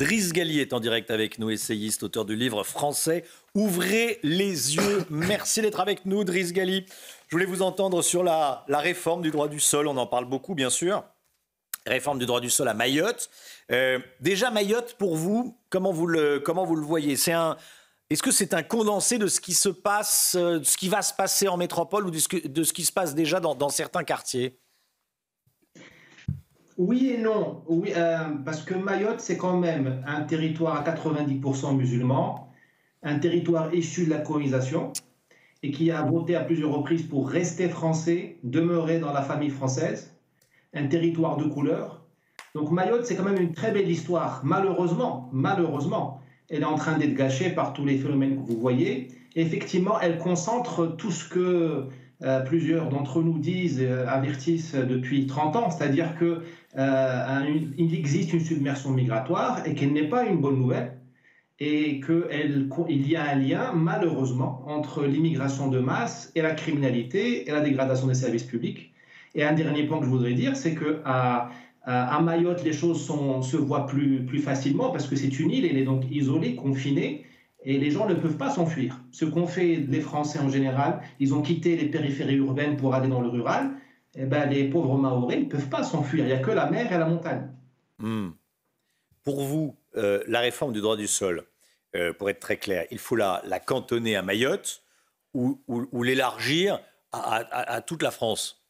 Driss Ghali est en direct avec nous, essayiste, auteur du livre français « Ouvrez les yeux ». Merci d'être avec nous, Driss Ghali. Je voulais vous entendre sur la réforme du droit du sol. On en parle beaucoup, bien sûr. Réforme du droit du sol à Mayotte. Déjà, Mayotte, pour vous, comment vous le voyez ? Est-ce que c'est un condensé de ce qui se passe, de ce qui va se passer en métropole ou de ce qui se passe déjà dans certains quartiers ? Oui et non. Oui, parce que Mayotte, c'est quand même un territoire à 90% musulman, un territoire issu de la colonisation et qui a voté à plusieurs reprises pour rester français, demeurer dans la famille française, un territoire de couleur. Donc Mayotte, c'est quand même une très belle histoire. Malheureusement, elle est en train d'être gâchée par tous les phénomènes que vous voyez. Et effectivement, elle concentre tout ce que plusieurs d'entre nous disent, avertissent depuis 30 ans, c'est-à-dire qu'il existe une submersion migratoire et qu'elle n'est pas une bonne nouvelle et qu'il y a un lien, malheureusement, entre l'immigration de masse et la criminalité et la dégradation des services publics. Et un dernier point que je voudrais dire, c'est qu'à Mayotte, les choses se voient plus facilement parce que c'est une île, elle est donc isolée, confinée, et les gens ne peuvent pas s'enfuir. Ce qu'ont fait les Français en général, ils ont quitté les périphéries urbaines pour aller dans le rural. Eh ben, les pauvres Mahorais ne peuvent pas s'enfuir, il n'y a que la mer et la montagne. Pour vous, la réforme du droit du sol, pour être très clair, il faut la cantonner à Mayotte ou l'élargir à toute la France ?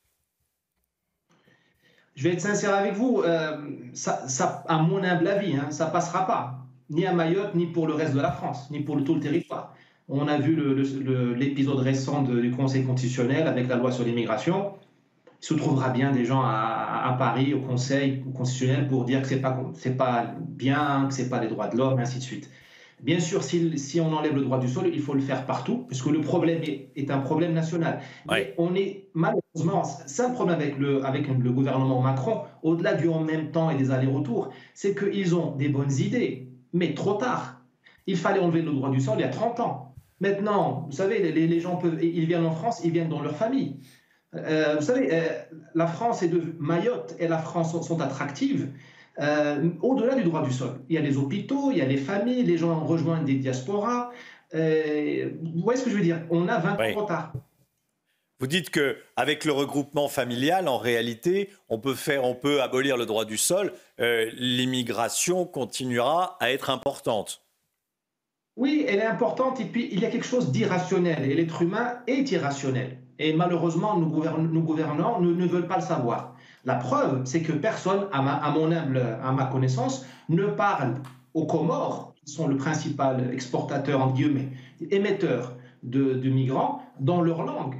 Je vais être sincère avec vous, à mon humble avis, ça ne passera pas, ni à Mayotte, ni pour le reste de la France, ni pour tout le territoire. On a vu l'épisode récent du Conseil constitutionnel avec la loi sur l'immigration. Il se trouvera bien des gens à Paris, au Conseil constitutionnel, pour dire que ce n'est pas bien, que ce n'est pas les droits de l'homme, ainsi de suite. Bien sûr, si on enlève le droit du sol, il faut le faire partout, puisque le problème est un problème national. Mais on est malheureusement, c'est un problème avec le gouvernement Macron, au-delà du en même temps et des allers-retours, c'est qu'ils ont des bonnes idées, mais trop tard. Il fallait enlever le droit du sol il y a 30 ans. Maintenant, vous savez, les gens ils viennent en France, ils viennent dans leur famille. Vous savez, la France Mayotte et la France sont attractives. Au-delà du droit du sol, il y a les hôpitaux, il y a les familles, les gens rejoignent des diasporas. Vous voyez ce que je veux dire ? On a 20 ans de retard. Vous dites qu'avec le regroupement familial, en réalité, on peut abolir le droit du sol, l'immigration continuera à être importante. Oui, elle est importante et puis il y a quelque chose d'irrationnel et l'être humain est irrationnel. Et malheureusement, nos gouvernants ne veulent pas le savoir. La preuve, c'est que personne, à ma connaissance, ne parle aux Comores, qui sont le principal exportateur, entre guillemets, émetteur de migrants, dans leur langue.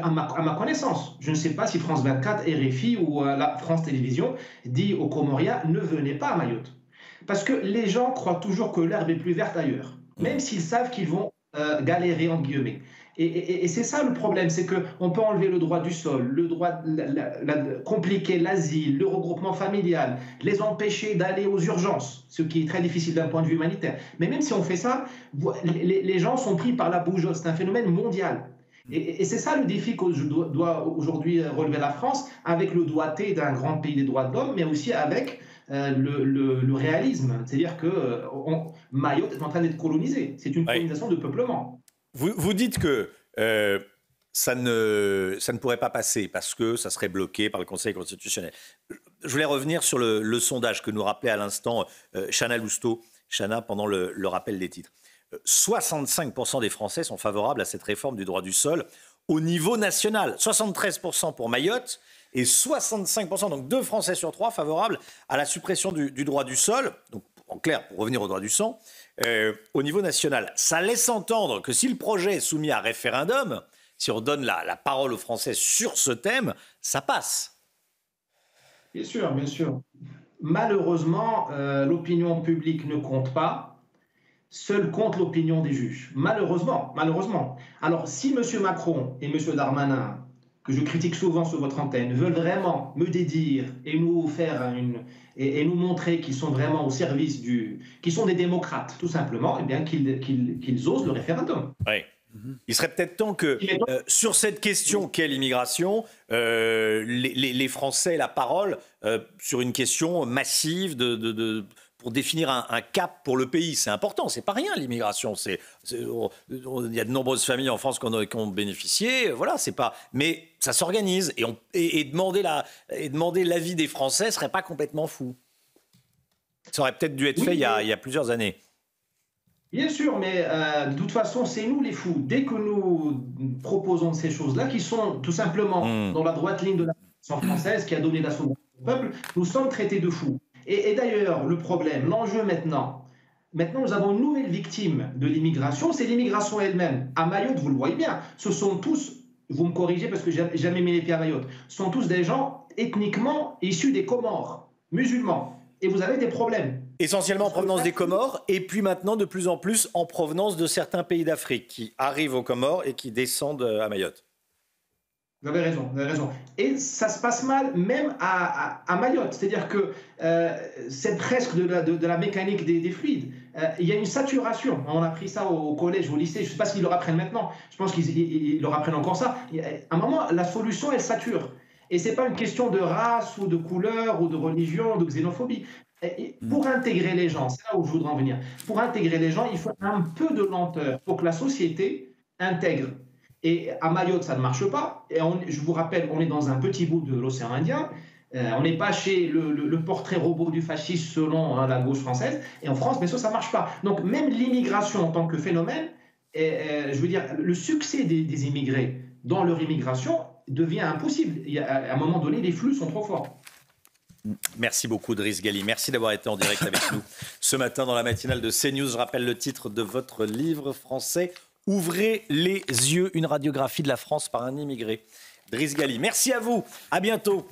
À ma connaissance. Je ne sais pas si France 24, RFI ou la France Télévisions dit aux Comoriens « ne venez pas à Mayotte ». Parce que les gens croient toujours que l'herbe est plus verte ailleurs, même s'ils savent qu'ils vont galérer, entre guillemets. Et c'est ça le problème, c'est qu'on peut enlever le droit du sol, le droit compliquer l'asile, le regroupement familial, les empêcher d'aller aux urgences, ce qui est très difficile d'un point de vue humanitaire. Mais même si on fait ça, les gens sont pris par la bougeotte, c'est un phénomène mondial. Et c'est ça le défi que doit aujourd'hui relever la France, avec le doigté d'un grand pays des droits de l'homme, mais aussi avec le réalisme. C'est-à-dire que Mayotte est en train d'être colonisée. C'est une colonisation de peuplement. Vous dites que ça ne pourrait pas passer parce que ça serait bloqué par le Conseil constitutionnel. Je voulais revenir sur le sondage que nous rappelait à l'instant Chana Lousteau, pendant le rappel des titres. 65% des Français sont favorables à cette réforme du droit du sol au niveau national. 73% pour Mayotte et 65%, donc 2 Français sur 3, favorables à la suppression du droit du sol. Donc, en clair, pour revenir au droit du sang, au niveau national. Ça laisse entendre que si le projet est soumis à référendum, si on donne la parole aux Français sur ce thème, ça passe. Bien sûr, bien sûr. Malheureusement, l'opinion publique ne compte pas. Seul compte l'opinion des juges. Malheureusement. Alors, si M. Macron et M. Darmanin, que je critique souvent sur votre antenne, veulent vraiment me dédire et nous faire et nous montrer qu'ils sont vraiment au service qu'ils sont des démocrates, tout simplement, eh bien qu'ils osent le référendum. Oui. Il serait peut-être temps que, sur cette question qu'est l'immigration, les Français aient la parole sur une question massive pour définir un cap pour le pays. C'est important, c'est pas rien l'immigration. Il y a de nombreuses familles en France qui ont bénéficié, voilà, c'est pas. Mais ça s'organise et demander l'avis des Français serait pas complètement fou. Ça aurait peut-être dû être fait il y a plusieurs années. Bien sûr, mais de toute façon, c'est nous les fous. Dès que nous proposons ces choses-là, qui sont tout simplement dans la droite ligne de la Constitution française, qui a donné la souveraineté au peuple, nous sommes traités de fous. Et d'ailleurs, le problème, l'enjeu maintenant, nous avons une nouvelle victime de l'immigration, c'est l'immigration elle-même. À Mayotte, vous le voyez bien, ce sont tous, vous me corrigez parce que j'ai jamais mis les pieds à Mayotte, ce sont tous des gens ethniquement issus des Comores, musulmans. Et vous avez des problèmes. Essentiellement en provenance des Comores, et puis maintenant de plus en plus en provenance de certains pays d'Afrique qui arrivent aux Comores et qui descendent à Mayotte. Vous avez raison, vous avez raison. Et ça se passe mal même à Mayotte. C'est-à-dire que c'est presque de la mécanique des fluides. Il y a une saturation. On a appris ça au collège, au lycée. Je ne sais pas s'ils le apprennent maintenant. Je pense qu'ils leur apprennent encore ça. À un moment, la solution, elle sature. Et ce n'est pas une question de race ou de couleur ou de religion, de xénophobie. Et pour intégrer les gens, c'est là où je voudrais en venir, pour intégrer les gens, il faut un peu de lenteur pour que la société intègre. Et à Mayotte, ça ne marche pas. Et je vous rappelle, on est dans un petit bout de l'océan Indien. On n'est pas chez le portrait robot du fascisme selon la gauche française. Et en France, mais ça ne marche pas. Donc même l'immigration en tant que phénomène, je veux dire, le succès des immigrés dans leur immigration devient impossible. À un moment donné, les flux sont trop forts. Merci beaucoup Driss Ghali, merci d'avoir été en direct avec nous ce matin dans la matinale de CNews. Je rappelle le titre de votre livre français, Ouvrez les yeux, une radiographie de la France par un immigré. Driss Ghali, merci à vous, à bientôt.